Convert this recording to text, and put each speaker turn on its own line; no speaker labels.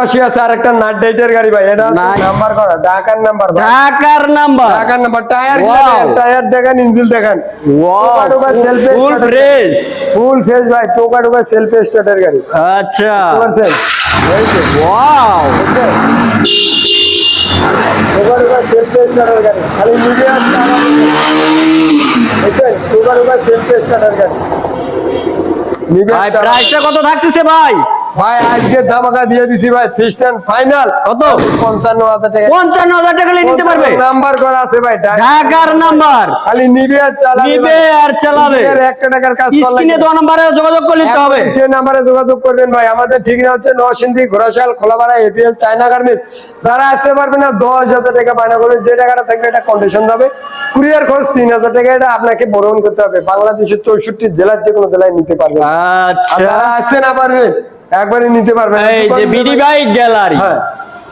পাশে আছে আরেকটা নাট ডাইটের গাড়ি ভাই, এটা নাম্বার করা, ঢাকার নাম্বার,
ঢাকার নাম্বার,
টায়ার দেখেন, ইঞ্জিন দেখেন,
ফুল ফ্রেশ,
ফুল ফ্রেশ ভাই, টোকা সেলফ স্টার্টার গাড়ি।
আচ্ছা
বুঝছেন,
ওয়াও,
টোকা সেলফ স্টার্টার গাড়ি, খালি মিডিয়াম বুঝছেন, টোকা সেলফ স্টার্টার গাড়ি।
ভাই প্রাইসটা কত থাকতেছে ভাই?
ভাই আজকে ধামাকা দিয়ে দিছি ভাই, ফিক্সড এন্ড ফাইনাল
কত?
55,000 টাকা।
55,000 টাকা নিতে পারবে,
নাম্বার করা আছে ভাই,
ঢাকার নাম্বার,
খালি নিবে আর চালাবে, 1 টাকার কাজ করলে
স্ক্রিনে দেওয়া নম্বরে যোগাযোগ করে নিতে হবে।
সেই নম্বরে যোগাযোগ করবেন ভাই। আমাদের ঠিকানা হচ্ছে Narsingdi, Ghorashal, Kholapara, APL China garments. যারা আসতে পারবে না 10,000 টাকা বায়না করবেন, যে টাকাটা থাকবে এটা কন্ডিশন হবে, কুরিয়ার খরচ 3,000 টাকা, এটা আপনাকে বহন করতে হবে। বাংলাদেশের 64 জেলার যে কোনো জেলায় নিতে পারবেন।
আচ্ছা,
যারা আসতে না পারবে একবারে নিতে পারবেন।
এই যে বিডি বাইক গ্যালারি,
হ্যাঁ